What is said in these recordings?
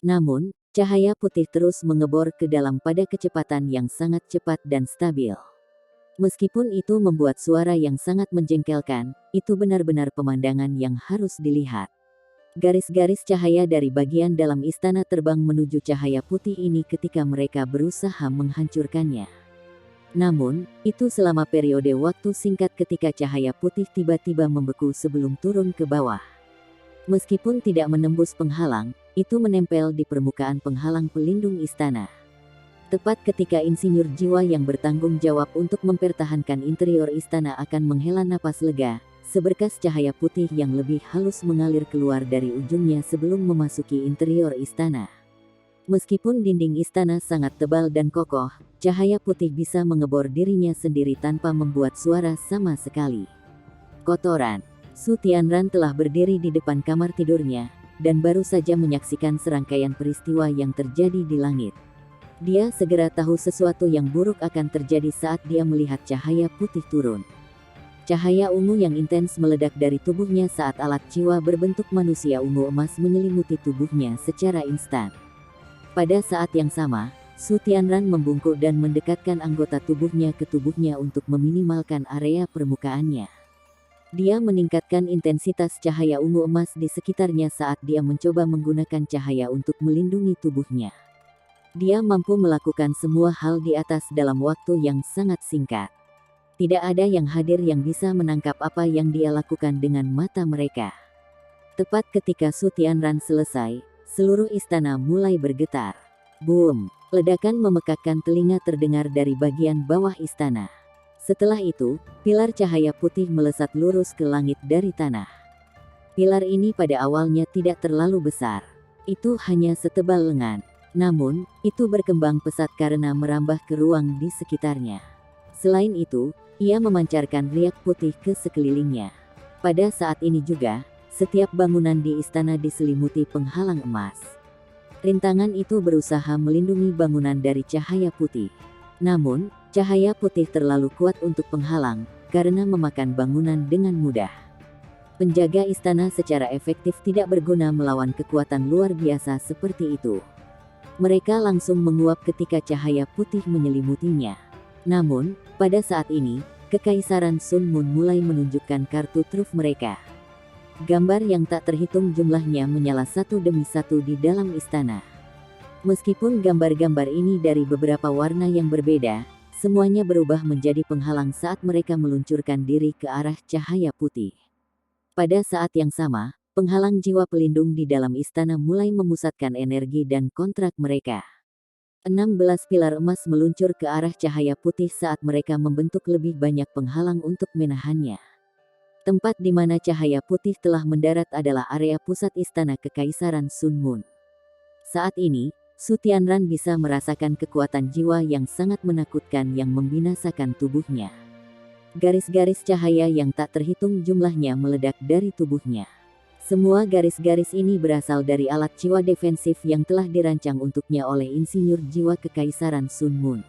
Namun, cahaya putih terus mengebor ke dalam pada kecepatan yang sangat cepat dan stabil. Meskipun itu membuat suara yang sangat menjengkelkan, itu benar-benar pemandangan yang harus dilihat. Garis-garis cahaya dari bagian dalam istana terbang menuju cahaya putih ini ketika mereka berusaha menghancurkannya. Namun, itu selama periode waktu singkat ketika cahaya putih tiba-tiba membeku sebelum turun ke bawah. Meskipun tidak menembus penghalang, itu menempel di permukaan penghalang pelindung istana. Tepat ketika insinyur jiwa yang bertanggung jawab untuk mempertahankan interior istana akan menghela napas lega, seberkas cahaya putih yang lebih halus mengalir keluar dari ujungnya sebelum memasuki interior istana. Meskipun dinding istana sangat tebal dan kokoh, cahaya putih bisa mengebor dirinya sendiri tanpa membuat suara sama sekali. Kotoran. Su Tianran telah berdiri di depan kamar tidurnya, dan baru saja menyaksikan serangkaian peristiwa yang terjadi di langit. Dia segera tahu sesuatu yang buruk akan terjadi saat dia melihat cahaya putih turun. Cahaya ungu yang intens meledak dari tubuhnya saat alat jiwa berbentuk manusia ungu emas menyelimuti tubuhnya secara instan. Pada saat yang sama, Su Tianran membungkuk dan mendekatkan anggota tubuhnya ke tubuhnya untuk meminimalkan area permukaannya. Dia meningkatkan intensitas cahaya ungu emas di sekitarnya saat dia mencoba menggunakan cahaya untuk melindungi tubuhnya. Dia mampu melakukan semua hal di atas dalam waktu yang sangat singkat. Tidak ada yang hadir yang bisa menangkap apa yang dia lakukan dengan mata mereka. Tepat ketika Su Tianran selesai, seluruh istana mulai bergetar. Boom! Ledakan memekakkan telinga terdengar dari bagian bawah istana. Setelah itu, pilar cahaya putih melesat lurus ke langit dari tanah. Pilar ini pada awalnya tidak terlalu besar. Itu hanya setebal lengan. Namun, itu berkembang pesat karena merambah ke ruang di sekitarnya. Selain itu, ia memancarkan riak putih ke sekelilingnya. Pada saat ini juga, setiap bangunan di istana diselimuti penghalang emas. Rintangan itu berusaha melindungi bangunan dari cahaya putih. Namun, cahaya putih terlalu kuat untuk penghalang, karena memakan bangunan dengan mudah. Penjaga istana secara efektif tidak berguna melawan kekuatan luar biasa seperti itu. Mereka langsung menguap ketika cahaya putih menyelimutinya. Namun, pada saat ini, Kekaisaran Sun Moon mulai menunjukkan kartu truf mereka. Gambar yang tak terhitung jumlahnya menyala satu demi satu di dalam istana. Meskipun gambar-gambar ini dari beberapa warna yang berbeda, semuanya berubah menjadi penghalang saat mereka meluncurkan diri ke arah cahaya putih. Pada saat yang sama, penghalang jiwa pelindung di dalam istana mulai memusatkan energi dan kontrak mereka. 16 pilar emas meluncur ke arah cahaya putih saat mereka membentuk lebih banyak penghalang untuk menahannya. Tempat di mana cahaya putih telah mendarat adalah area pusat istana Kekaisaran Sun Moon. Saat ini, Su Tianran bisa merasakan kekuatan jiwa yang sangat menakutkan yang membinasakan tubuhnya. Garis-garis cahaya yang tak terhitung jumlahnya meledak dari tubuhnya. Semua garis-garis ini berasal dari alat jiwa defensif yang telah dirancang untuknya oleh insinyur jiwa Kekaisaran Sun Moon.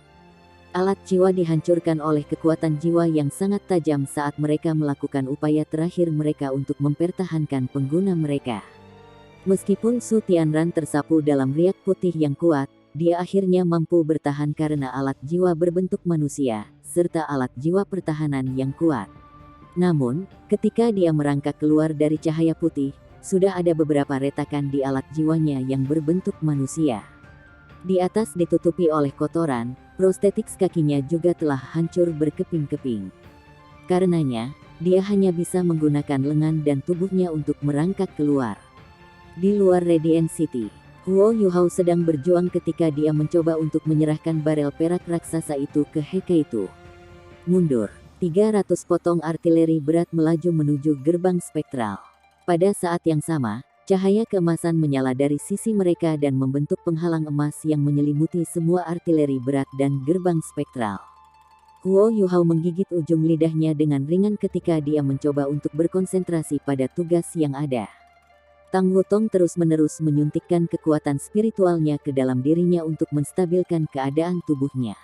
Alat jiwa dihancurkan oleh kekuatan jiwa yang sangat tajam saat mereka melakukan upaya terakhir mereka untuk mempertahankan pengguna mereka. Meskipun Su Tianran tersapu dalam riak putih yang kuat, dia akhirnya mampu bertahan karena alat jiwa berbentuk manusia, serta alat jiwa pertahanan yang kuat. Namun, ketika dia merangkak keluar dari cahaya putih, sudah ada beberapa retakan di alat jiwanya yang berbentuk manusia. Di atas ditutupi oleh kotoran, prostetik kakinya juga telah hancur berkeping-keping. Karenanya, dia hanya bisa menggunakan lengan dan tubuhnya untuk merangkak keluar. Di luar Radiant City, Huo Yuhao sedang berjuang ketika dia mencoba untuk menyerahkan barel perak raksasa itu ke Hekaitu. Mundur. 300 potong artileri berat melaju menuju gerbang spektral. Pada saat yang sama, cahaya keemasan menyala dari sisi mereka dan membentuk penghalang emas yang menyelimuti semua artileri berat dan gerbang spektral. Huo Yuhao menggigit ujung lidahnya dengan ringan ketika dia mencoba untuk berkonsentrasi pada tugas yang ada. Tang Wutong terus-menerus menyuntikkan kekuatan spiritualnya ke dalam dirinya untuk menstabilkan keadaan tubuhnya.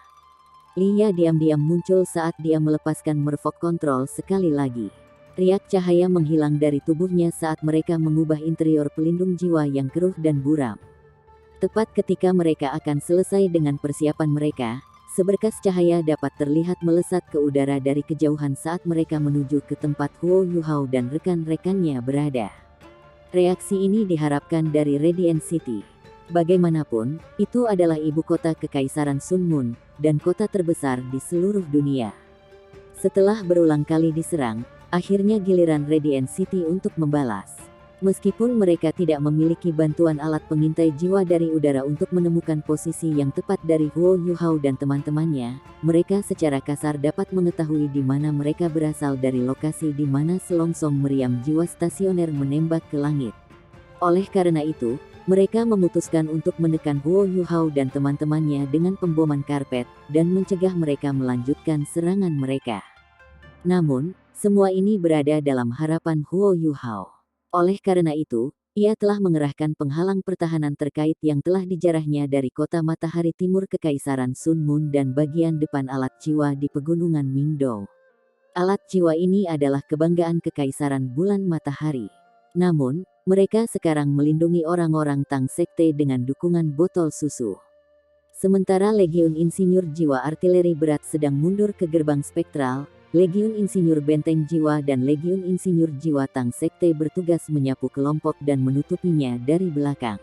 Lia diam-diam muncul saat dia melepaskan merfok kontrol sekali lagi. Riak cahaya menghilang dari tubuhnya saat mereka mengubah interior pelindung jiwa yang keruh dan buram. Tepat ketika mereka akan selesai dengan persiapan mereka, seberkas cahaya dapat terlihat melesat ke udara dari kejauhan saat mereka menuju ke tempat Huo Yuhao dan rekan-rekannya berada. Reaksi ini diharapkan dari Radiant City. Bagaimanapun, itu adalah ibu kota Kekaisaran Sun Moon, dan kota terbesar di seluruh dunia. Setelah berulang kali diserang, akhirnya giliran Radiant City untuk membalas. Meskipun mereka tidak memiliki bantuan alat pengintai jiwa dari udara untuk menemukan posisi yang tepat dari Huo Yuhao dan teman-temannya, mereka secara kasar dapat mengetahui di mana mereka berasal dari lokasi di mana selongsong meriam jiwa stasioner menembak ke langit. Oleh karena itu, mereka memutuskan untuk menekan Huo Yuhao dan teman-temannya dengan pemboman karpet, dan mencegah mereka melanjutkan serangan mereka. Namun, semua ini berada dalam harapan Huo Yuhao. Oleh karena itu, ia telah mengerahkan penghalang pertahanan terkait yang telah dijarahnya dari kota matahari timur Kekaisaran Sun Moon dan bagian depan alat jiwa di pegunungan Mingdou. Alat jiwa ini adalah kebanggaan Kekaisaran Bulan Matahari. Namun, mereka sekarang melindungi orang-orang Tang Sekte dengan dukungan botol susu. Sementara Legiun Insinyur Jiwa Artileri Berat sedang mundur ke gerbang spektral, Legiun Insinyur Benteng Jiwa dan Legiun Insinyur Jiwa Tang Sekte bertugas menyapu kelompok dan menutupinya dari belakang.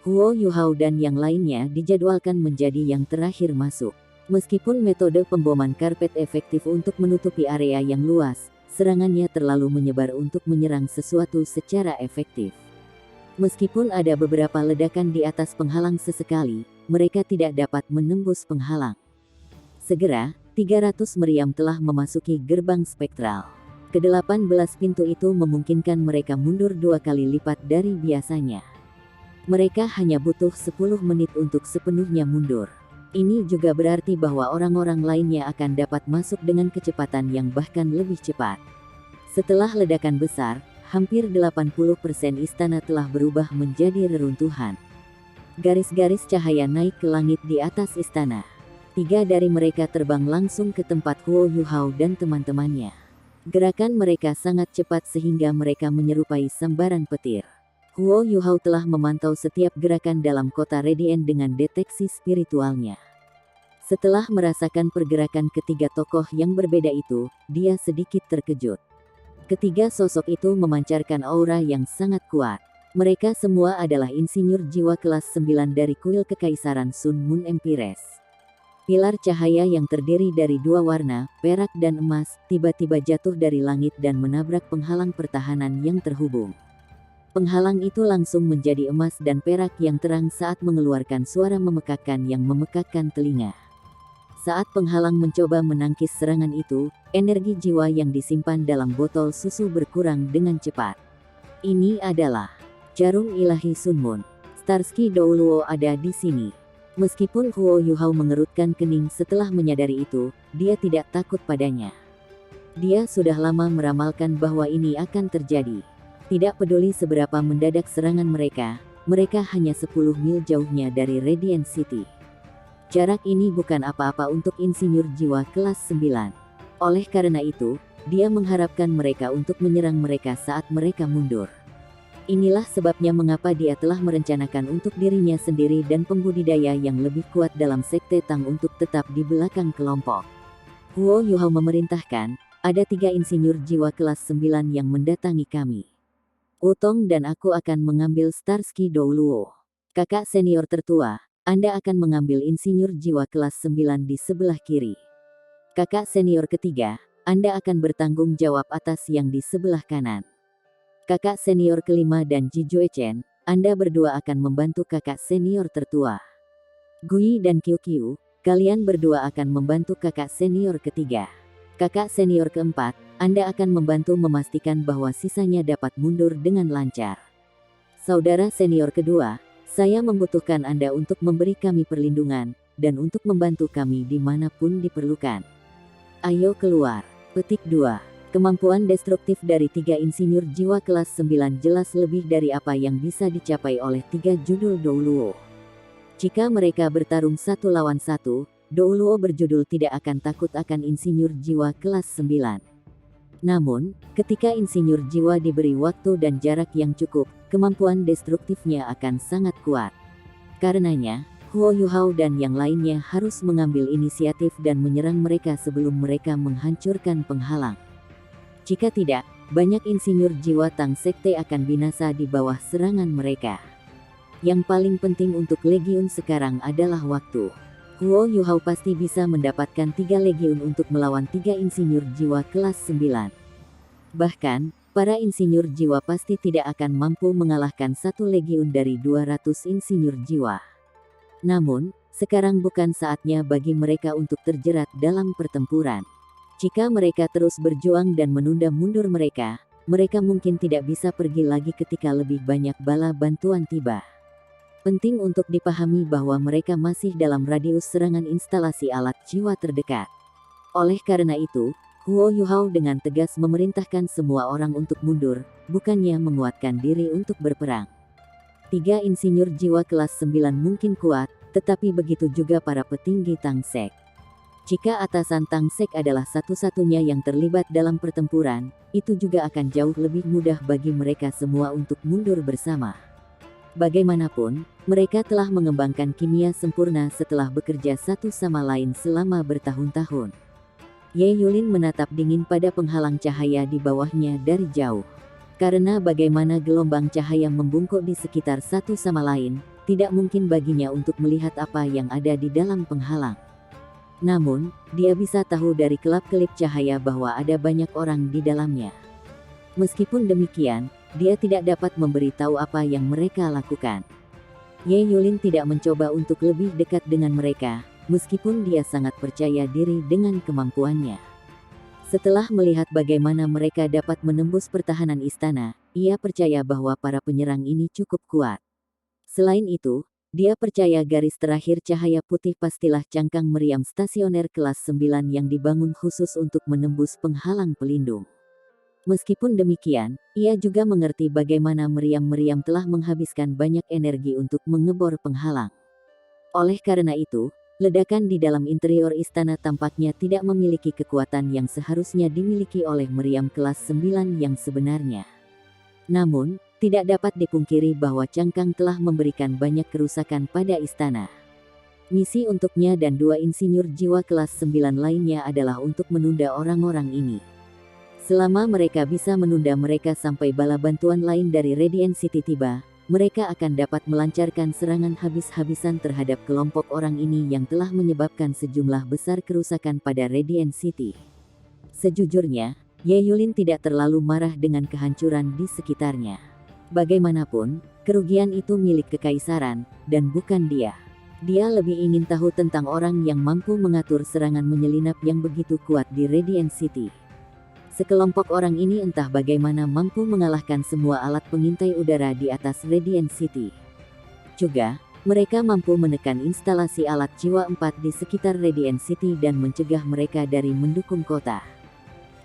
Huo Yuhao dan yang lainnya dijadwalkan menjadi yang terakhir masuk. Meskipun metode pemboman karpet efektif untuk menutupi area yang luas, serangannya terlalu menyebar untuk menyerang sesuatu secara efektif. Meskipun ada beberapa ledakan di atas penghalang sesekali, mereka tidak dapat menembus penghalang. Segera, 300 meriam telah memasuki gerbang spektral. Ke-18 pintu itu memungkinkan mereka mundur 2 kali lipat dari biasanya. Mereka hanya butuh 10 menit untuk sepenuhnya mundur. Ini juga berarti bahwa orang-orang lainnya akan dapat masuk dengan kecepatan yang bahkan lebih cepat. Setelah ledakan besar, hampir 80% istana telah berubah menjadi reruntuhan. Garis-garis cahaya naik ke langit di atas istana. 3 dari mereka terbang langsung ke tempat Huo Yuhao dan teman-temannya. Gerakan mereka sangat cepat sehingga mereka menyerupai sambaran petir. Huo Yuhao telah memantau setiap gerakan dalam kota Radiant dengan deteksi spiritualnya. Setelah merasakan pergerakan ketiga tokoh yang berbeda itu, dia sedikit terkejut. Ketiga sosok itu memancarkan aura yang sangat kuat. Mereka semua adalah insinyur jiwa kelas 9 dari kuil Kekaisaran Sun Moon Empires. Pilar cahaya yang terdiri dari 2 warna, perak dan emas, tiba-tiba jatuh dari langit dan menabrak penghalang pertahanan yang terhubung. Penghalang itu langsung menjadi emas dan perak yang terang saat mengeluarkan suara memekakkan yang memekakkan telinga. Saat penghalang mencoba menangkis serangan itu, energi jiwa yang disimpan dalam botol susu berkurang dengan cepat. Ini adalah jarum ilahi Sun Moon. Starsky Douluo ada di sini. Meskipun Huo Yuhao mengerutkan kening setelah menyadari itu, dia tidak takut padanya. Dia sudah lama meramalkan bahwa ini akan terjadi. Tidak peduli seberapa mendadak serangan mereka hanya 10 mil jauhnya dari Radiant City. Jarak ini bukan apa-apa untuk insinyur jiwa kelas 9. Oleh karena itu, dia mengharapkan mereka untuk menyerang mereka saat mereka mundur. Inilah sebabnya mengapa dia telah merencanakan untuk dirinya sendiri dan pembudidaya yang lebih kuat dalam sekte Tang untuk tetap di belakang kelompok. Huo Yuhao memerintahkan, ada 3 insinyur jiwa kelas 9 yang mendatangi kami. Wutong dan aku akan mengambil Starsky Douluo. Kakak senior tertua, Anda akan mengambil insinyur jiwa kelas 9 di sebelah kiri. Kakak senior ketiga, Anda akan bertanggung jawab atas yang di sebelah kanan. Kakak senior kelima dan Ji Juechen, Anda berdua akan membantu kakak senior tertua. Gui dan Qiu Qiu, kalian berdua akan membantu kakak senior ketiga. Kakak senior keempat, Anda akan membantu memastikan bahwa sisanya dapat mundur dengan lancar. Saudara senior kedua, saya membutuhkan Anda untuk memberi kami perlindungan, dan untuk membantu kami dimanapun diperlukan. Ayo keluar. Petik 2. Kemampuan destruktif dari 3 insinyur jiwa kelas 9 jelas lebih dari apa yang bisa dicapai oleh 3 judul Douluo. Jika mereka bertarung 1 lawan 1, Douluo berjudul tidak akan takut akan insinyur jiwa kelas 9. Namun, ketika insinyur jiwa diberi waktu dan jarak yang cukup, kemampuan destruktifnya akan sangat kuat. Karenanya, Huo Yuhao dan yang lainnya harus mengambil inisiatif dan menyerang mereka sebelum mereka menghancurkan penghalang. Jika tidak, banyak insinyur jiwa Tang Sekte akan binasa di bawah serangan mereka. Yang paling penting untuk legiun sekarang adalah waktu. Huo Yuhao pasti bisa mendapatkan 3 legiun untuk melawan 3 insinyur jiwa kelas 9. Bahkan, para insinyur jiwa pasti tidak akan mampu mengalahkan 1 legiun dari 200 insinyur jiwa. Namun, sekarang bukan saatnya bagi mereka untuk terjerat dalam pertempuran. Jika mereka terus berjuang dan menunda mundur mereka mungkin tidak bisa pergi lagi ketika lebih banyak bala bantuan tiba. Penting untuk dipahami bahwa mereka masih dalam radius serangan instalasi alat jiwa terdekat. Oleh karena itu, Huo Yuhao dengan tegas memerintahkan semua orang untuk mundur, bukannya menguatkan diri untuk berperang. 3 insinyur jiwa kelas 9 mungkin kuat, tetapi begitu juga para petinggi Tang Sek. Jika atasan Tang Sek adalah satu-satunya yang terlibat dalam pertempuran, itu juga akan jauh lebih mudah bagi mereka semua untuk mundur bersama. Bagaimanapun, mereka telah mengembangkan kimia sempurna setelah bekerja satu sama lain selama bertahun-tahun. Ye Yulin menatap dingin pada penghalang cahaya di bawahnya dari jauh. Karena bagaimana gelombang cahaya membungkuk di sekitar satu sama lain, tidak mungkin baginya untuk melihat apa yang ada di dalam penghalang. Namun, dia bisa tahu dari kelap-kelip cahaya bahwa ada banyak orang di dalamnya. Meskipun demikian, dia tidak dapat memberitahu apa yang mereka lakukan. Ye Yulin tidak mencoba untuk lebih dekat dengan mereka, meskipun dia sangat percaya diri dengan kemampuannya. Setelah melihat bagaimana mereka dapat menembus pertahanan istana, ia percaya bahwa para penyerang ini cukup kuat. Selain itu, dia percaya garis terakhir cahaya putih pastilah cangkang meriam stasioner kelas 9 yang dibangun khusus untuk menembus penghalang pelindung. Meskipun demikian, ia juga mengerti bagaimana meriam-meriam telah menghabiskan banyak energi untuk mengebor penghalang. Oleh karena itu, ledakan di dalam interior istana tampaknya tidak memiliki kekuatan yang seharusnya dimiliki oleh meriam kelas 9 yang sebenarnya. Namun, tidak dapat dipungkiri bahwa cangkang telah memberikan banyak kerusakan pada istana. Misi untuknya dan 2 insinyur jiwa kelas 9 lainnya adalah untuk menunda orang-orang ini. Selama mereka bisa menunda mereka sampai bala bantuan lain dari Radiant City tiba, mereka akan dapat melancarkan serangan habis-habisan terhadap kelompok orang ini yang telah menyebabkan sejumlah besar kerusakan pada Radiant City. Sejujurnya, Ye Yulin tidak terlalu marah dengan kehancuran di sekitarnya. Bagaimanapun, kerugian itu milik kekaisaran, dan bukan dia. Dia lebih ingin tahu tentang orang yang mampu mengatur serangan menyelinap yang begitu kuat di Radiant City. Sekelompok orang ini entah bagaimana mampu mengalahkan semua alat pengintai udara di atas Radiant City. Juga, mereka mampu menekan instalasi alat jiwa 4 di sekitar Radiant City dan mencegah mereka dari mendukung kota.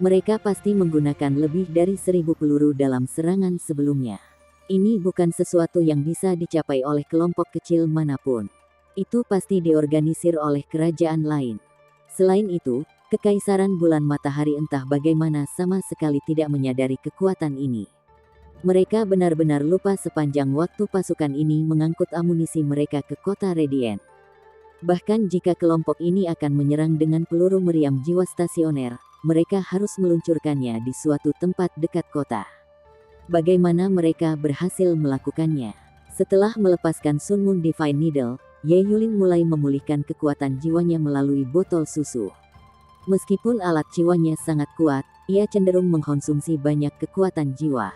Mereka pasti menggunakan lebih dari 1000 peluru dalam serangan sebelumnya. Ini bukan sesuatu yang bisa dicapai oleh kelompok kecil manapun. Itu pasti diorganisir oleh kerajaan lain. Selain itu, Kekaisaran Bulan Matahari entah bagaimana sama sekali tidak menyadari kekuatan ini. Mereka benar-benar lupa sepanjang waktu pasukan ini mengangkut amunisi mereka ke kota Radiant. Bahkan jika kelompok ini akan menyerang dengan peluru meriam jiwa stasioner, mereka harus meluncurkannya di suatu tempat dekat kota. Bagaimana mereka berhasil melakukannya? Setelah melepaskan Sun Moon Divine Needle, Ye Yulin mulai memulihkan kekuatan jiwanya melalui botol susu. Meskipun alat jiwanya sangat kuat, ia cenderung mengkonsumsi banyak kekuatan jiwa.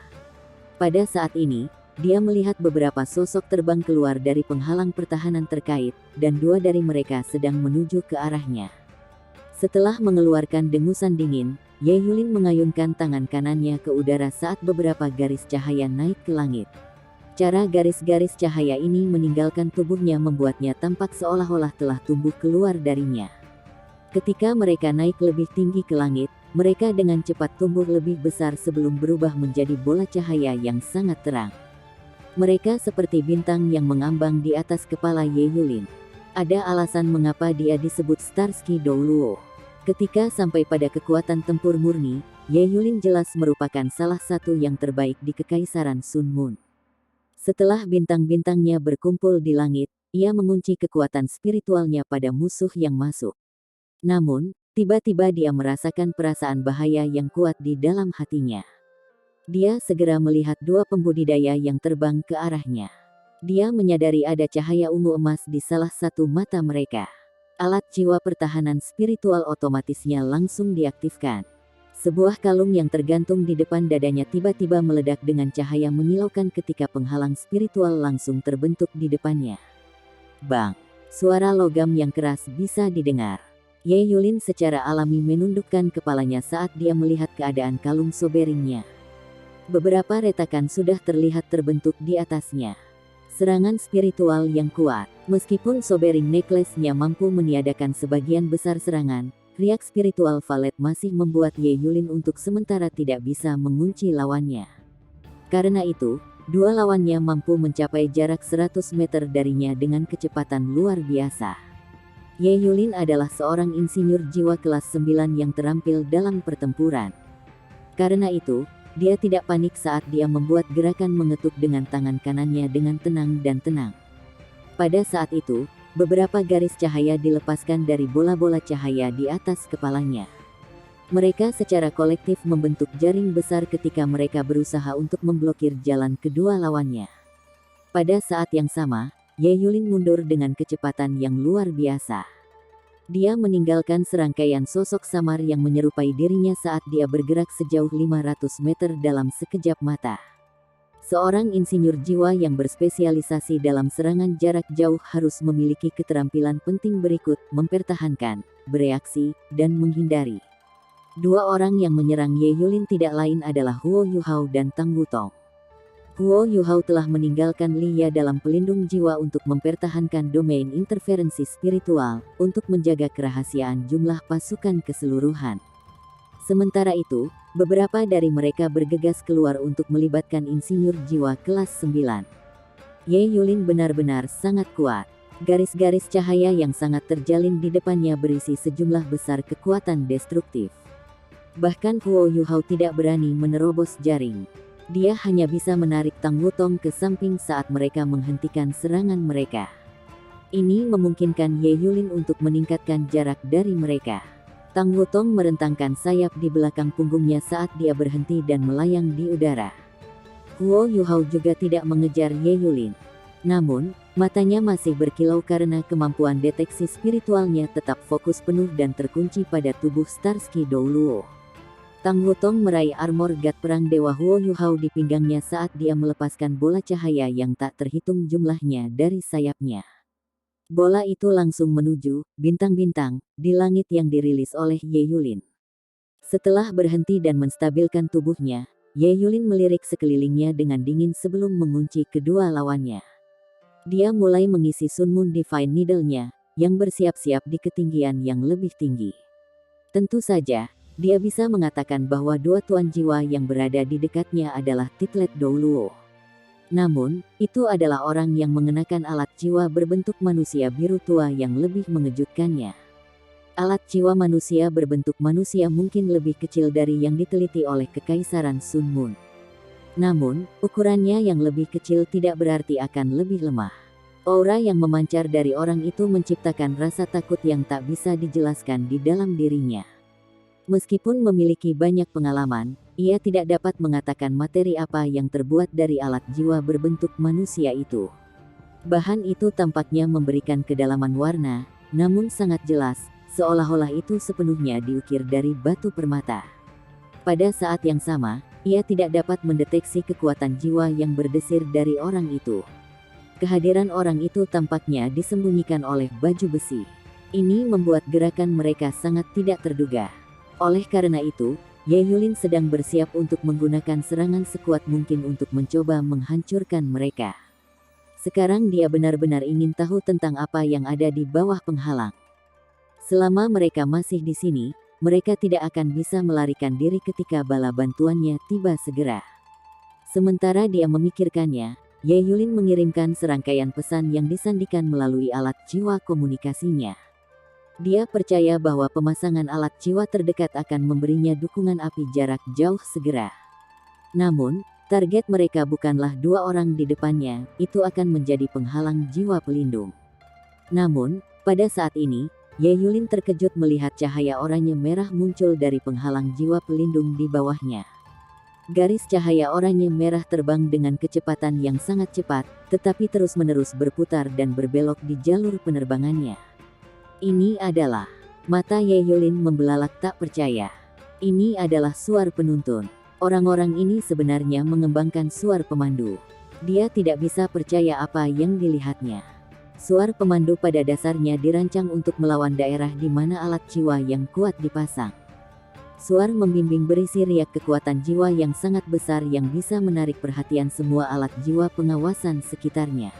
Pada saat ini, dia melihat beberapa sosok terbang keluar dari penghalang pertahanan terkait, dan 2 dari mereka sedang menuju ke arahnya. Setelah mengeluarkan dengusan dingin, Ye Yulin mengayunkan tangan kanannya ke udara saat beberapa garis cahaya naik ke langit. Cara garis-garis cahaya ini meninggalkan tubuhnya membuatnya tampak seolah-olah telah tumbuh keluar darinya. Ketika mereka naik lebih tinggi ke langit, mereka dengan cepat tumbuh lebih besar sebelum berubah menjadi bola cahaya yang sangat terang. Mereka seperti bintang yang mengambang di atas kepala Ye Yulin. Ada alasan mengapa dia disebut Starsky Douluo. Ketika sampai pada kekuatan tempur murni, Ye Yulin jelas merupakan salah satu yang terbaik di Kekaisaran Sun Moon. Setelah bintang-bintangnya berkumpul di langit, ia mengunci kekuatan spiritualnya pada musuh yang masuk. Namun, tiba-tiba dia merasakan perasaan bahaya yang kuat di dalam hatinya. Dia segera melihat dua pembudidaya yang terbang ke arahnya. Dia menyadari ada cahaya ungu emas di salah satu mata mereka. Alat jiwa pertahanan spiritual otomatisnya langsung diaktifkan. Sebuah kalung yang tergantung di depan dadanya tiba-tiba meledak dengan cahaya menyilaukan ketika penghalang spiritual langsung terbentuk di depannya. Bang! Suara logam yang keras bisa didengar. Ye Yulin secara alami menundukkan kepalanya saat dia melihat keadaan kalung soberingnya. Beberapa retakan sudah terlihat terbentuk di atasnya. Serangan spiritual yang kuat. Meskipun sobering necklace-nya mampu meniadakan sebagian besar serangan, riak spiritual valet masih membuat Ye Yulin untuk sementara tidak bisa mengunci lawannya. Karena itu, dua lawannya mampu mencapai jarak 100 meter darinya dengan kecepatan luar biasa. Ye Yulin adalah seorang insinyur jiwa kelas 9 yang terampil dalam pertempuran. Karena itu, dia tidak panik saat dia membuat gerakan mengetuk dengan tangan kanannya dengan tenang dan tenang. Pada saat itu, beberapa garis cahaya dilepaskan dari bola-bola cahaya di atas kepalanya. Mereka secara kolektif membentuk jaring besar ketika mereka berusaha untuk memblokir jalan kedua lawannya. Pada saat yang sama, Ye Yulin mundur dengan kecepatan yang luar biasa. Dia meninggalkan serangkaian sosok samar yang menyerupai dirinya saat dia bergerak sejauh 500 meter dalam sekejap mata. Seorang insinyur jiwa yang berspesialisasi dalam serangan jarak jauh harus memiliki keterampilan penting berikut: mempertahankan, bereaksi, dan menghindari. Dua orang yang menyerang Ye Yulin tidak lain adalah Huo Yuhao dan Tang Wutong. Huo Yuhao telah meninggalkan Li Ya dalam pelindung jiwa untuk mempertahankan domain interferensi spiritual, untuk menjaga kerahasiaan jumlah pasukan keseluruhan. Sementara itu, beberapa dari mereka bergegas keluar untuk melibatkan insinyur jiwa kelas 9. Ye Yulin benar-benar sangat kuat. Garis-garis cahaya yang sangat terjalin di depannya berisi sejumlah besar kekuatan destruktif. Bahkan Huo Yuhao tidak berani menerobos jaring. Dia hanya bisa menarik Tang Wutong ke samping saat mereka menghentikan serangan mereka. Ini memungkinkan Ye Yulin untuk meningkatkan jarak dari mereka. Tang Wutong merentangkan sayap di belakang punggungnya saat dia berhenti dan melayang di udara. Huo Yuhao juga tidak mengejar Ye Yulin. Namun, matanya masih berkilau karena kemampuan deteksi spiritualnya tetap fokus penuh dan terkunci pada tubuh Starsky Douluo. Tang Wutong meraih armor God perang Dewa Huo Yuhao di pinggangnya saat dia melepaskan bola cahaya yang tak terhitung jumlahnya dari sayapnya. Bola itu langsung menuju bintang-bintang di langit yang dirilis oleh Ye Yulin. Setelah berhenti dan menstabilkan tubuhnya, Ye Yulin melirik sekelilingnya dengan dingin sebelum mengunci kedua lawannya. Dia mulai mengisi Sun Moon Divine Needle-nya, yang bersiap-siap di ketinggian yang lebih tinggi. Tentu saja, dia bisa mengatakan bahwa dua tuan jiwa yang berada di dekatnya adalah Titlet Douluo. Namun, itu adalah orang yang mengenakan alat jiwa berbentuk manusia biru tua yang lebih mengejutkannya. Alat jiwa manusia berbentuk manusia mungkin lebih kecil dari yang diteliti oleh Kekaisaran Sun Moon. Namun, ukurannya yang lebih kecil tidak berarti akan lebih lemah. Aura yang memancar dari orang itu menciptakan rasa takut yang tak bisa dijelaskan di dalam dirinya. Meskipun memiliki banyak pengalaman, ia tidak dapat mengatakan materi apa yang terbuat dari alat jiwa berbentuk manusia itu. Bahan itu tampaknya memberikan kedalaman warna, namun sangat jelas, seolah-olah itu sepenuhnya diukir dari batu permata. Pada saat yang sama, ia tidak dapat mendeteksi kekuatan jiwa yang berdesir dari orang itu. Kehadiran orang itu tampaknya disembunyikan oleh baju besi. Ini membuat gerakan mereka sangat tidak terduga. Oleh karena itu, Ye Yulin sedang bersiap untuk menggunakan serangan sekuat mungkin untuk mencoba menghancurkan mereka. Sekarang dia benar-benar ingin tahu tentang apa yang ada di bawah penghalang. Selama mereka masih di sini, mereka tidak akan bisa melarikan diri ketika bala bantuannya tiba segera. Sementara dia memikirkannya, Ye Yulin mengirimkan serangkaian pesan yang disandikan melalui alat jiwa komunikasinya. Dia percaya bahwa pemasangan alat jiwa terdekat akan memberinya dukungan api jarak jauh segera. Namun, Target mereka bukanlah dua orang di depannya, itu akan menjadi penghalang jiwa pelindung. Namun, pada saat ini, Ye Yulin terkejut melihat cahaya oranye merah muncul dari penghalang jiwa pelindung di bawahnya. Garis cahaya oranye merah terbang dengan kecepatan yang sangat cepat, tetapi terus-menerus berputar dan berbelok di jalur penerbangannya. Ini adalah... Mata Ye Yulin membelalak tak percaya. Ini adalah suar penuntun. Orang-orang ini sebenarnya mengembangkan suar pemandu. Dia tidak bisa percaya apa yang dilihatnya. Suar pemandu pada dasarnya dirancang untuk melawan daerah di mana alat jiwa yang kuat dipasang. Suar membimbing berisi riak kekuatan jiwa yang sangat besar yang bisa menarik perhatian semua alat jiwa pengawasan sekitarnya.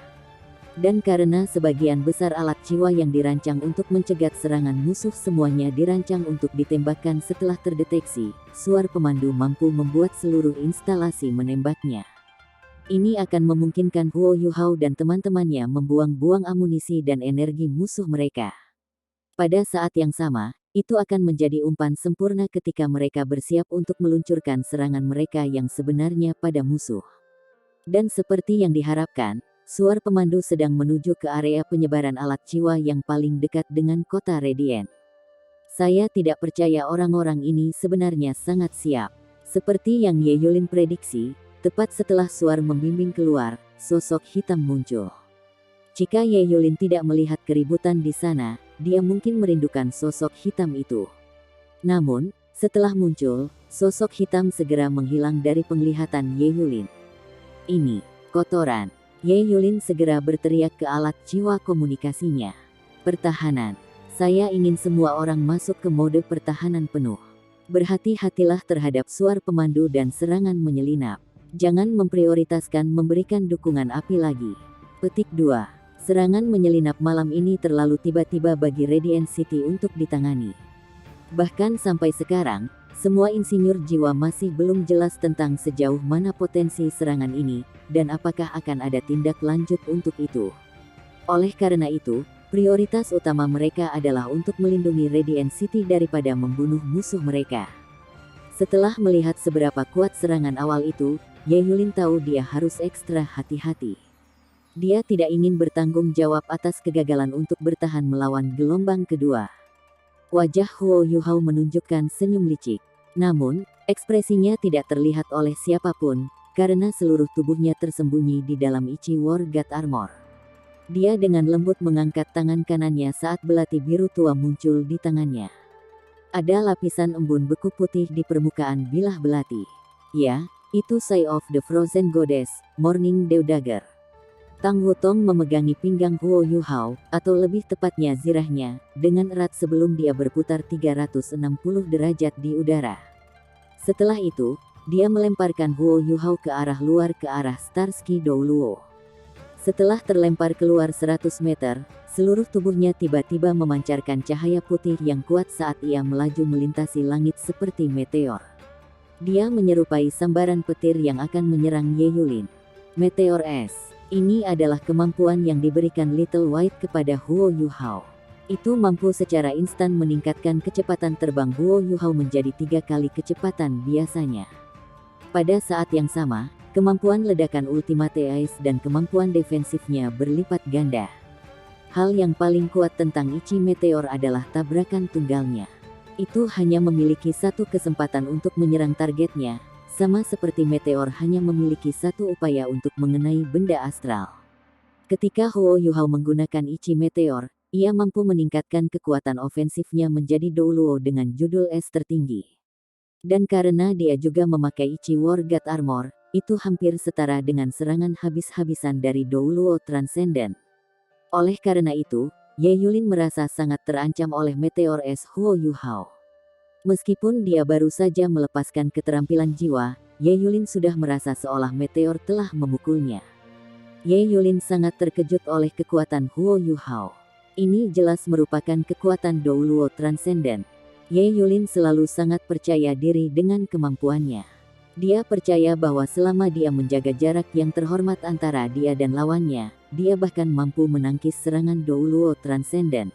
Dan karena sebagian besar alat jiwa yang dirancang untuk mencegat serangan musuh semuanya dirancang untuk ditembakkan setelah terdeteksi, suar pemandu mampu membuat seluruh instalasi menembaknya. Ini akan memungkinkan Huo Yuhao dan teman-temannya membuang-buang amunisi dan energi musuh mereka. Pada saat yang sama, itu akan menjadi umpan sempurna ketika mereka bersiap untuk meluncurkan serangan mereka yang sebenarnya pada musuh. Dan seperti yang diharapkan, suar pemandu sedang menuju ke area penyebaran alat jiwa yang paling dekat dengan kota Radiant. Saya tidak percaya orang-orang ini sebenarnya sangat siap. Seperti yang Ye Yulin prediksi, tepat setelah suar membimbing keluar, sosok hitam muncul. Jika Ye Yulin tidak melihat keributan di sana, dia mungkin merindukan sosok hitam itu. Namun, setelah muncul, sosok hitam segera menghilang dari penglihatan Ye Yulin. Ini, kotoran. Ye Yulin segera berteriak ke alat jiwa komunikasinya. Pertahanan. Saya ingin semua orang masuk ke mode pertahanan penuh. Berhati-hatilah terhadap suar pemandu dan serangan menyelinap. Jangan memprioritaskan memberikan dukungan api lagi. Petik 2. Serangan menyelinap malam ini terlalu tiba-tiba bagi Radiant City untuk ditangani. Bahkan sampai sekarang, semua insinyur jiwa masih belum jelas tentang sejauh mana potensi serangan ini, dan apakah akan ada tindak lanjut untuk itu. Oleh karena itu, prioritas utama mereka adalah untuk melindungi Radiant City daripada membunuh musuh mereka. Setelah melihat seberapa kuat serangan awal itu, Ye Yulin tahu dia harus ekstra hati-hati. Dia tidak ingin bertanggung jawab atas kegagalan untuk bertahan melawan gelombang kedua. Wajah Huo Yuhao menunjukkan senyum licik. Namun, ekspresinya tidak terlihat oleh siapapun, karena seluruh tubuhnya tersembunyi di dalam Ichi War God Armor. Dia dengan lembut mengangkat tangan kanannya saat belati biru tua muncul di tangannya. Ada lapisan embun beku putih di permukaan bilah belati. Ya, itu Sai of the Frozen Goddess, Morning Dew Dagger. Tang Wutong memegangi pinggang Huo Yuhao, atau lebih tepatnya zirahnya, dengan erat sebelum dia berputar 360 derajat di udara. Setelah itu, dia melemparkan Huo Yuhao ke arah luar ke arah Starsky Douluo. Setelah terlempar keluar 100 meter, seluruh tubuhnya tiba-tiba memancarkan cahaya putih yang kuat saat ia melaju melintasi langit seperti meteor. Dia menyerupai sambaran petir yang akan menyerang Ye Yulin. Meteor S. Ini adalah kemampuan yang diberikan Little White kepada Huo Yuhao. Itu mampu secara instan meningkatkan kecepatan terbang Huo Yuhao menjadi 3 kali kecepatan biasanya. Pada saat yang sama, kemampuan ledakan Ultimate Ice dan kemampuan defensifnya berlipat ganda. Hal yang paling kuat tentang Ichi Meteor adalah tabrakan tunggalnya. Itu hanya memiliki satu kesempatan untuk menyerang targetnya, sama seperti meteor hanya memiliki satu upaya untuk mengenai benda astral. Ketika Huo Yuhao menggunakan Ichi Meteor, ia mampu meningkatkan kekuatan ofensifnya menjadi Douluo dengan judul S tertinggi. Dan karena dia juga memakai Ichi War God Armor, itu hampir setara dengan serangan habis-habisan dari Douluo Transcendent. Oleh karena itu, Ye Yulin merasa sangat terancam oleh Meteor S Huo Yuhao. Meskipun dia baru saja melepaskan keterampilan jiwa, Ye Yulin sudah merasa seolah meteor telah memukulnya. Ye Yulin sangat terkejut oleh kekuatan Huo Yuhao. Ini jelas merupakan kekuatan Douluo Transcendent. Ye Yulin selalu sangat percaya diri dengan kemampuannya. Dia percaya bahwa selama dia menjaga jarak yang terhormat antara dia dan lawannya, dia bahkan mampu menangkis serangan Douluo Transcendent.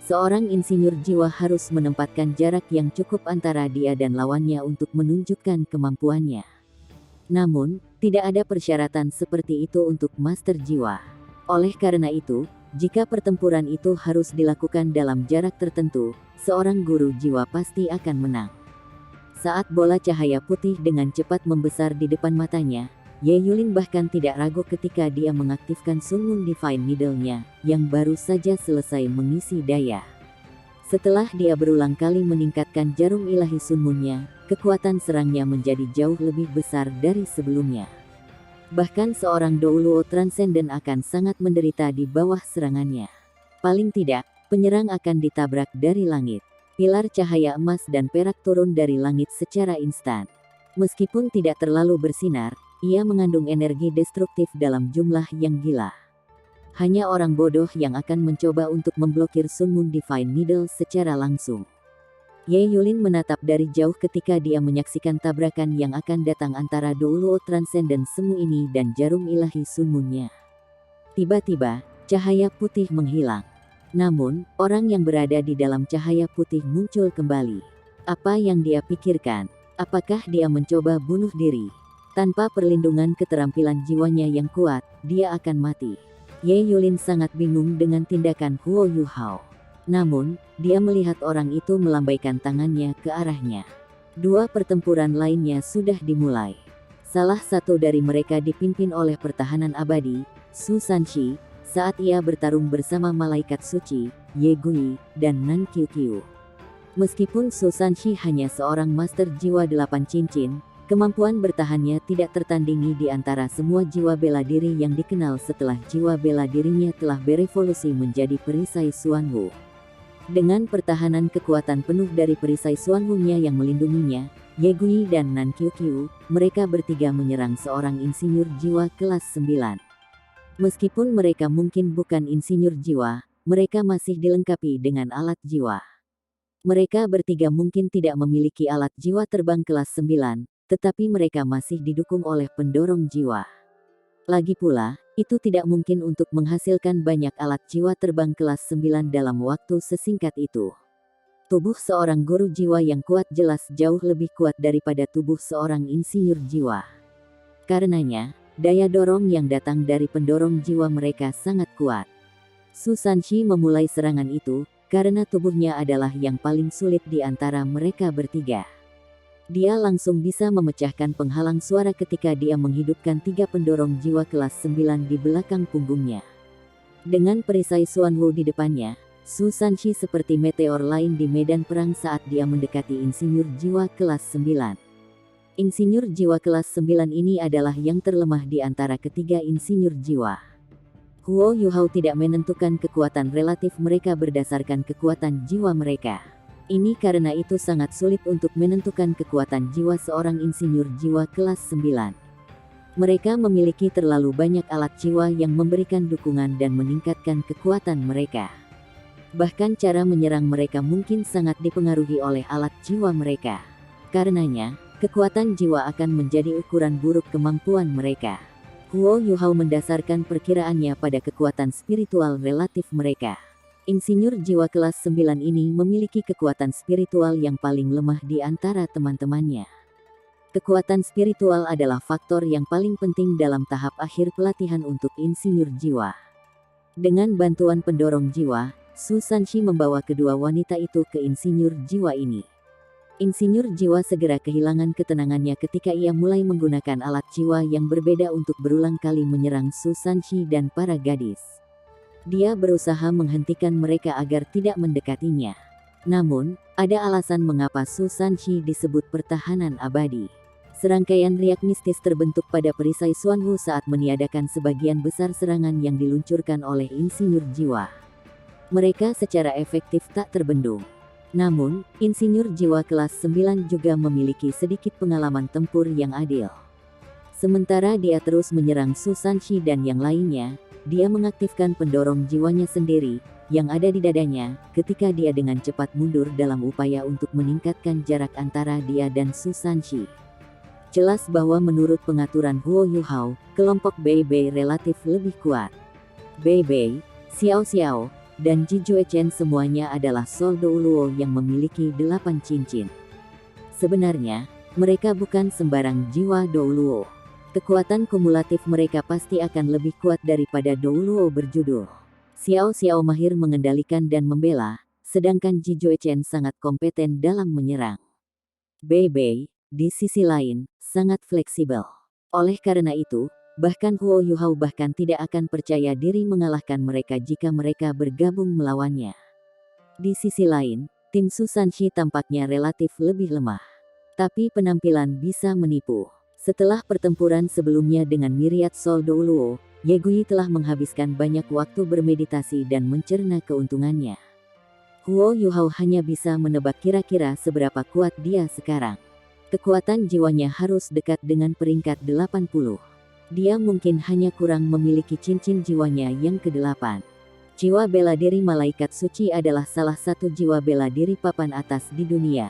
Seorang insinyur jiwa harus menempatkan jarak yang cukup antara dia dan lawannya untuk menunjukkan kemampuannya. Namun, tidak ada persyaratan seperti itu untuk Master Jiwa. Oleh karena itu, jika pertempuran itu harus dilakukan dalam jarak tertentu, seorang guru jiwa pasti akan menang. Saat bola cahaya putih dengan cepat membesar di depan matanya, Ye Yulin bahkan tidak ragu ketika dia mengaktifkan Sun Moon Divine Needle-nya, yang baru saja selesai mengisi daya. Setelah dia berulang kali meningkatkan jarum ilahi Sun Moon-nya, kekuatan serangnya menjadi jauh lebih besar dari sebelumnya. Bahkan seorang Douluo Transcendent akan sangat menderita di bawah serangannya. Paling tidak, penyerang akan ditabrak dari langit. Pilar cahaya emas dan perak turun dari langit secara instan. Meskipun tidak terlalu bersinar, ia mengandung energi destruktif dalam jumlah yang gila. Hanya orang bodoh yang akan mencoba untuk memblokir Sun Moon Divine Needle secara langsung. Ye Yulin menatap dari jauh ketika dia menyaksikan tabrakan yang akan datang antara Douluo Transcendent Semu ini dan jarum ilahi Sun Moon-nya. Tiba-tiba, cahaya putih menghilang. Namun, orang yang berada di dalam cahaya putih muncul kembali. Apa yang dia pikirkan? Apakah dia mencoba bunuh diri? Tanpa perlindungan keterampilan jiwanya yang kuat, dia akan mati. Ye Yulin sangat bingung dengan tindakan Huo Yuhao. Namun, dia melihat orang itu melambaikan tangannya ke arahnya. Dua pertempuran lainnya sudah dimulai. Salah satu dari mereka dipimpin oleh pertahanan abadi, Su Sanshi, saat ia bertarung bersama malaikat suci, Ye Gui, dan Nan Qiuqiu. Meskipun Su Sanshi hanya seorang master jiwa 8 cincin, kemampuan bertahannya tidak tertandingi di antara semua jiwa bela diri yang dikenal setelah jiwa bela dirinya telah berevolusi menjadi perisai Xuanwu. Dengan pertahanan kekuatan penuh dari perisai Xuanwu-nya yang melindunginya, Ye Gui dan Nan Qiuqiu, mereka bertiga menyerang seorang insinyur jiwa kelas 9. Meskipun mereka mungkin bukan insinyur jiwa, mereka masih dilengkapi dengan alat jiwa. Mereka bertiga mungkin tidak memiliki alat jiwa terbang kelas 9, tetapi mereka masih didukung oleh pendorong jiwa. Lagi pula, itu tidak mungkin untuk menghasilkan banyak alat jiwa terbang kelas 9 dalam waktu sesingkat itu. Tubuh seorang guru jiwa yang kuat jelas jauh lebih kuat daripada tubuh seorang insinyur jiwa. Karenanya, daya dorong yang datang dari pendorong jiwa mereka sangat kuat. Su Sanshi memulai serangan itu, karena tubuhnya adalah yang paling sulit di antara mereka bertiga. Dia langsung bisa memecahkan penghalang suara ketika dia menghidupkan 3 pendorong jiwa kelas 9 di belakang punggungnya. Dengan perisai Xuanwu di depannya, Su Sanshi seperti meteor lain di medan perang saat dia mendekati insinyur jiwa kelas 9. Insinyur jiwa kelas 9 ini adalah yang terlemah di antara ketiga insinyur jiwa. Huo Yuhao tidak menentukan kekuatan relatif mereka berdasarkan kekuatan jiwa mereka. Ini karena itu sangat sulit untuk menentukan kekuatan jiwa seorang insinyur jiwa kelas 9. Mereka memiliki terlalu banyak alat jiwa yang memberikan dukungan dan meningkatkan kekuatan mereka. Bahkan cara menyerang mereka mungkin sangat dipengaruhi oleh alat jiwa mereka. Karenanya, kekuatan jiwa akan menjadi ukuran buruk kemampuan mereka. Huo Yuhao mendasarkan perkiraannya pada kekuatan spiritual relatif mereka. Insinyur jiwa kelas 9 ini memiliki kekuatan spiritual yang paling lemah di antara teman-temannya. Kekuatan spiritual adalah faktor yang paling penting dalam tahap akhir pelatihan untuk insinyur jiwa. Dengan bantuan pendorong jiwa, Su Sanshi membawa kedua wanita itu ke insinyur jiwa ini. Insinyur jiwa segera kehilangan ketenangannya ketika ia mulai menggunakan alat jiwa yang berbeda untuk berulang kali menyerang Su Sanshi dan para gadis. Dia berusaha menghentikan mereka agar tidak mendekatinya. Namun, ada alasan mengapa Su Sanshi disebut pertahanan abadi. Serangkaian riak mistis terbentuk pada perisai Xuanwu saat meniadakan sebagian besar serangan yang diluncurkan oleh insinyur jiwa. Mereka secara efektif tak terbendung. Namun, insinyur jiwa kelas 9 juga memiliki sedikit pengalaman tempur yang adil. Sementara dia terus menyerang Su Sanshi dan yang lainnya, dia mengaktifkan pendorong jiwanya sendiri, yang ada di dadanya, ketika dia dengan cepat mundur dalam upaya untuk meningkatkan jarak antara dia dan Su Sanshi. Jelas bahwa menurut pengaturan Huo Yuhao, kelompok Bei Bei relatif lebih kuat. Bei Bei, Xiao Xiao, dan Ji Juechen semuanya adalah Sol Douluo yang memiliki 8 cincin. Sebenarnya, mereka bukan sembarang jiwa Douluo. Kekuatan kumulatif mereka pasti akan lebih kuat daripada Douluo berjudul. Xiao Xiao mahir mengendalikan dan membela, sedangkan Ji Juechen sangat kompeten dalam menyerang. Bei Bei, di sisi lain, sangat fleksibel. Oleh karena itu, bahkan Huo Yuhao bahkan tidak akan percaya diri mengalahkan mereka jika mereka bergabung melawannya. Di sisi lain, tim Su Sanshi tampaknya relatif lebih lemah. Tapi penampilan bisa menipu. Setelah pertempuran sebelumnya dengan Myriad Soul Douluo, Ye Gui telah menghabiskan banyak waktu bermeditasi dan mencerna keuntungannya. Huo Yuhao hanya bisa menebak kira-kira seberapa kuat dia sekarang. Kekuatan jiwanya harus dekat dengan peringkat 80. Dia mungkin hanya kurang memiliki cincin jiwanya yang ke-8. Jiwa bela diri malaikat suci adalah salah satu jiwa bela diri papan atas di dunia.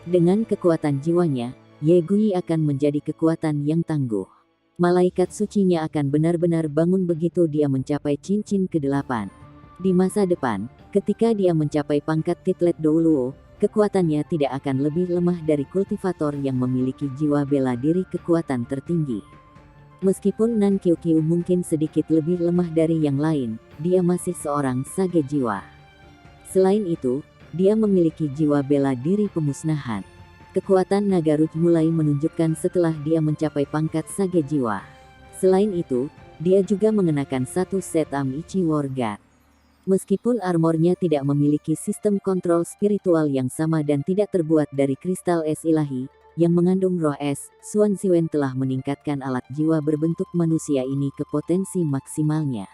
Dengan kekuatan jiwanya, Ye Gui akan menjadi kekuatan yang tangguh. Malaikat sucinya akan benar-benar bangun begitu dia mencapai cincin ke-8. Di masa depan, ketika dia mencapai pangkat titlet Douluo, kekuatannya tidak akan lebih lemah dari kultivator yang memiliki jiwa bela diri kekuatan tertinggi. Meskipun Nan Qiu Qiu mungkin sedikit lebih lemah dari yang lain, dia masih seorang sage jiwa. Selain itu, dia memiliki jiwa bela diri pemusnahan. Kekuatan naga Ruj mulai menunjukkan setelah dia mencapai pangkat sage jiwa. Selain itu, dia juga mengenakan satu set Amici War God. Meskipun armornya tidak memiliki sistem kontrol spiritual yang sama dan tidak terbuat dari kristal es ilahi, yang mengandung roh es, Xuan Ziwen telah meningkatkan alat jiwa berbentuk manusia ini ke potensi maksimalnya.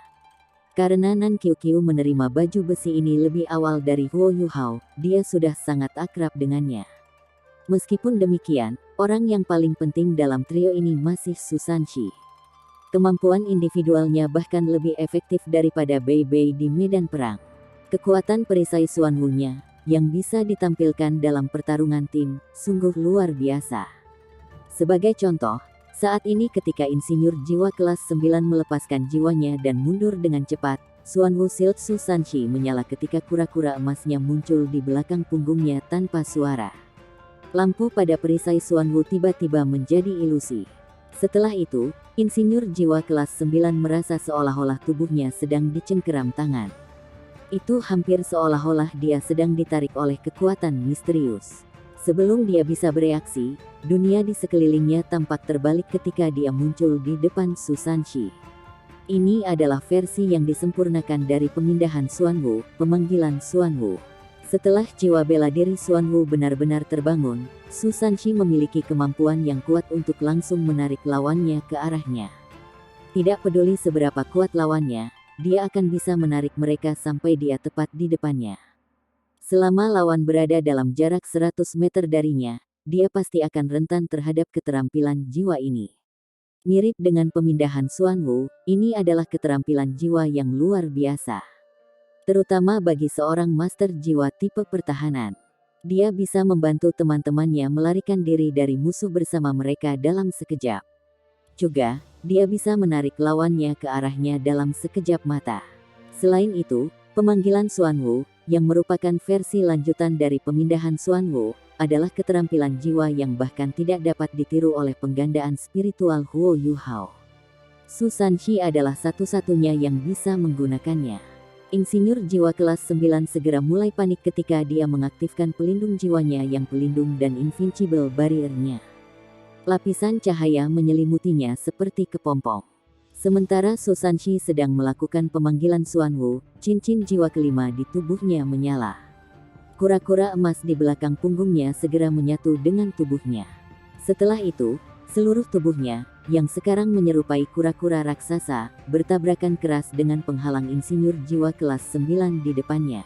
Karena Nan Qiu Qiu menerima baju besi ini lebih awal dari Huo Yuhao, dia sudah sangat akrab dengannya. Meskipun demikian, orang yang paling penting dalam trio ini masih Su Sanshi. Kemampuan individualnya bahkan lebih efektif daripada Bei Bei di medan perang. Kekuatan perisai Xuan Wu-nya, yang bisa ditampilkan dalam pertarungan tim, sungguh luar biasa. Sebagai contoh, saat ini ketika insinyur jiwa kelas 9 melepaskan jiwanya dan mundur dengan cepat, Xuan Wu Shield Su Sanshi menyala ketika kura-kura emasnya muncul di belakang punggungnya tanpa suara. Lampu pada perisai Xuan Wu tiba-tiba menjadi ilusi. Setelah itu, insinyur jiwa kelas 9 merasa seolah-olah tubuhnya sedang dicengkeram tangan. Itu hampir seolah-olah dia sedang ditarik oleh kekuatan misterius. Sebelum dia bisa bereaksi, dunia di sekelilingnya tampak terbalik ketika dia muncul di depan Su Sanshi. Ini adalah versi yang disempurnakan dari pemindahan Xuan Wu, pemanggilan Xuan Wu. Setelah jiwa bela diri Xuan Wu benar-benar terbangun, Su Sanshi memiliki kemampuan yang kuat untuk langsung menarik lawannya ke arahnya. Tidak peduli seberapa kuat lawannya, dia akan bisa menarik mereka sampai dia tepat di depannya. Selama lawan berada dalam jarak 100 meter darinya, dia pasti akan rentan terhadap keterampilan jiwa ini. Mirip dengan pemindahan Xuan Wu, ini adalah keterampilan jiwa yang luar biasa. Terutama bagi seorang master jiwa tipe pertahanan. Dia bisa membantu teman-temannya melarikan diri dari musuh bersama mereka dalam sekejap. Juga, dia bisa menarik lawannya ke arahnya dalam sekejap mata. Selain itu, pemanggilan Xuan Wu, yang merupakan versi lanjutan dari pemindahan Xuan Wu, adalah keterampilan jiwa yang bahkan tidak dapat ditiru oleh penggandaan spiritual Huo Yuhao. Su Sanshi adalah satu-satunya yang bisa menggunakannya. Insinyur jiwa kelas 9 segera mulai panik ketika dia mengaktifkan pelindung jiwanya yang pelindung dan invincible barrier-nya. Lapisan cahaya menyelimutinya seperti kepompong. Sementara Su Sanshi sedang melakukan pemanggilan Xuan Wu, cincin jiwa kelima di tubuhnya menyala. Kura-kura emas di belakang punggungnya segera menyatu dengan tubuhnya. Setelah itu, seluruh tubuhnya, yang sekarang menyerupai kura-kura raksasa, bertabrakan keras dengan penghalang insinyur jiwa kelas 9 di depannya.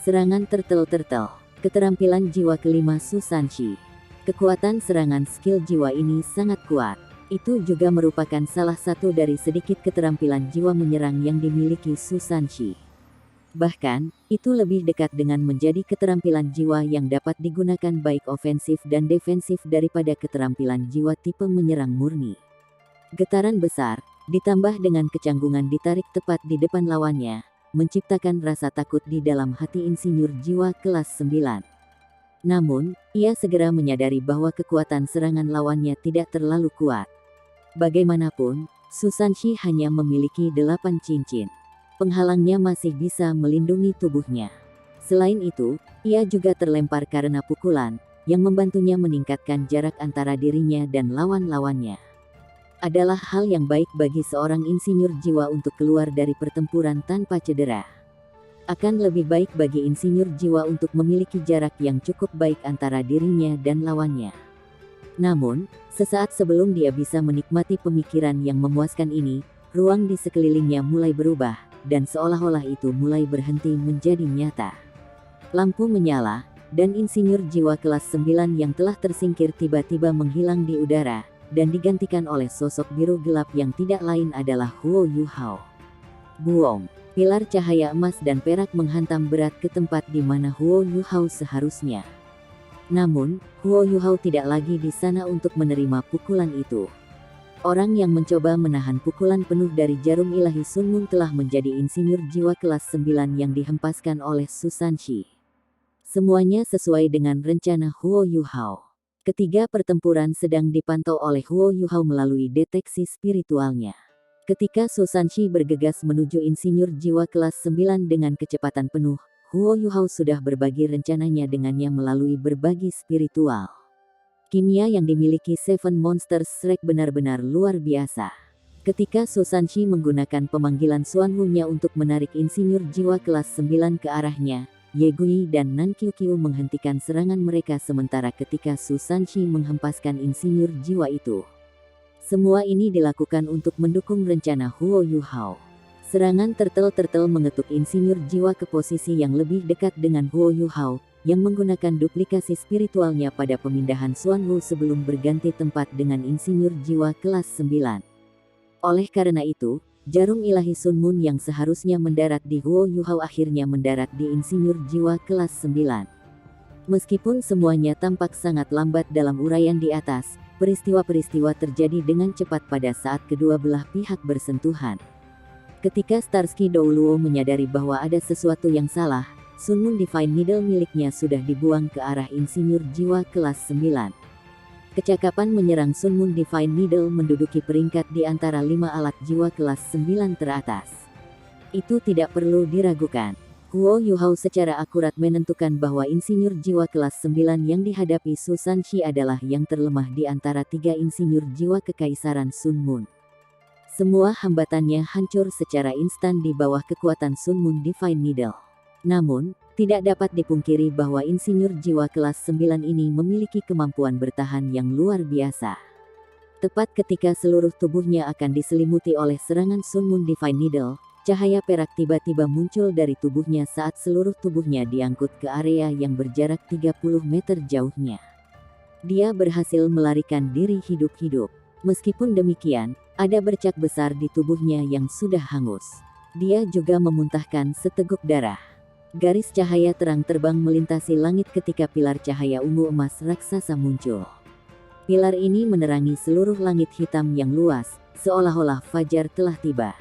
Serangan tertel-tertel, keterampilan jiwa kelima Su Sanshi. Kekuatan serangan skill jiwa ini sangat kuat. Itu juga merupakan salah satu dari sedikit keterampilan jiwa menyerang yang dimiliki Su Sanshi. Bahkan, itu lebih dekat dengan menjadi keterampilan jiwa yang dapat digunakan baik ofensif dan defensif daripada keterampilan jiwa tipe menyerang murni. Getaran besar, ditambah dengan kecanggungan ditarik tepat di depan lawannya, menciptakan rasa takut di dalam hati insinyur jiwa kelas 9. Namun, ia segera menyadari bahwa kekuatan serangan lawannya tidak terlalu kuat. Bagaimanapun, Susanshi hanya memiliki 8 cincin. Penghalangnya masih bisa melindungi tubuhnya. Selain itu, ia juga terlempar karena pukulan, yang membantunya meningkatkan jarak antara dirinya dan lawan-lawannya. Adalah hal yang baik bagi seorang insinyur jiwa untuk keluar dari pertempuran tanpa cedera. Akan lebih baik bagi insinyur jiwa untuk memiliki jarak yang cukup baik antara dirinya dan lawannya. Namun, sesaat sebelum dia bisa menikmati pemikiran yang memuaskan ini, ruang di sekelilingnya mulai berubah, dan seolah-olah itu mulai berhenti menjadi nyata. Lampu menyala, dan insinyur jiwa kelas 9 yang telah tersingkir tiba-tiba menghilang di udara, dan digantikan oleh sosok biru gelap yang tidak lain adalah Huo Yuhao. Buong, pilar cahaya emas dan perak menghantam berat ke tempat di mana Huo Yuhao seharusnya. Namun, Huo Yuhao tidak lagi di sana untuk menerima pukulan itu. Orang yang mencoba menahan pukulan penuh dari jarum ilahi Sun Moon telah menjadi insinyur jiwa kelas 9 yang dihempaskan oleh Susanshi. Semuanya sesuai dengan rencana Huo Yuhao. Ketiga pertempuran sedang dipantau oleh Huo Yuhao melalui deteksi spiritualnya. Ketika Susanshi bergegas menuju insinyur jiwa kelas 9 dengan kecepatan penuh, Huo Yuhao sudah berbagi rencananya dengannya melalui berbagi spiritual. Kimia yang dimiliki Seven Monsters Shrek benar-benar luar biasa. Ketika Susanshi menggunakan pemanggilan Xuanwu-nya untuk menarik insinyur jiwa kelas 9 ke arahnya, Ye Gui dan Nan Qiuqiu menghentikan serangan mereka sementara ketika Susanshi menghempaskan insinyur jiwa itu. Semua ini dilakukan untuk mendukung rencana Huo Yuhao. Serangan tertel-tertel mengetuk insinyur jiwa ke posisi yang lebih dekat dengan Huo Yuhao, yang menggunakan duplikasi spiritualnya pada pemindahan Xuanwu sebelum berganti tempat dengan insinyur jiwa kelas 9. Oleh karena itu, jarum ilahi Sun Moon yang seharusnya mendarat di Huo Yuhao akhirnya mendarat di insinyur jiwa kelas 9. Meskipun semuanya tampak sangat lambat dalam uraian di atas, peristiwa-peristiwa terjadi dengan cepat pada saat kedua belah pihak bersentuhan. Ketika Starsky Douluo menyadari bahwa ada sesuatu yang salah, Sun Moon Divine Needle miliknya sudah dibuang ke arah insinyur jiwa kelas 9. Kecakapan menyerang Sun Moon Divine Needle menduduki peringkat di antara 5 alat jiwa kelas 9 teratas. Itu tidak perlu diragukan. Huo Yuhao secara akurat menentukan bahwa insinyur jiwa kelas 9 yang dihadapi Susanshi adalah yang terlemah di antara 3 insinyur jiwa kekaisaran Sun Moon. Semua hambatannya hancur secara instan di bawah kekuatan Sun Moon Divine Needle. Namun, tidak dapat dipungkiri bahwa insinyur jiwa kelas 9 ini memiliki kemampuan bertahan yang luar biasa. Tepat ketika seluruh tubuhnya akan diselimuti oleh serangan Sun Moon Divine Needle, cahaya perak tiba-tiba muncul dari tubuhnya saat seluruh tubuhnya diangkut ke area yang berjarak 30 meter jauhnya. Dia berhasil melarikan diri hidup-hidup. Meskipun demikian, ada bercak besar di tubuhnya yang sudah hangus. Dia juga memuntahkan seteguk darah. Garis cahaya terang terbang melintasi langit ketika pilar cahaya ungu emas raksasa muncul. Pilar ini menerangi seluruh langit hitam yang luas, seolah-olah fajar telah tiba.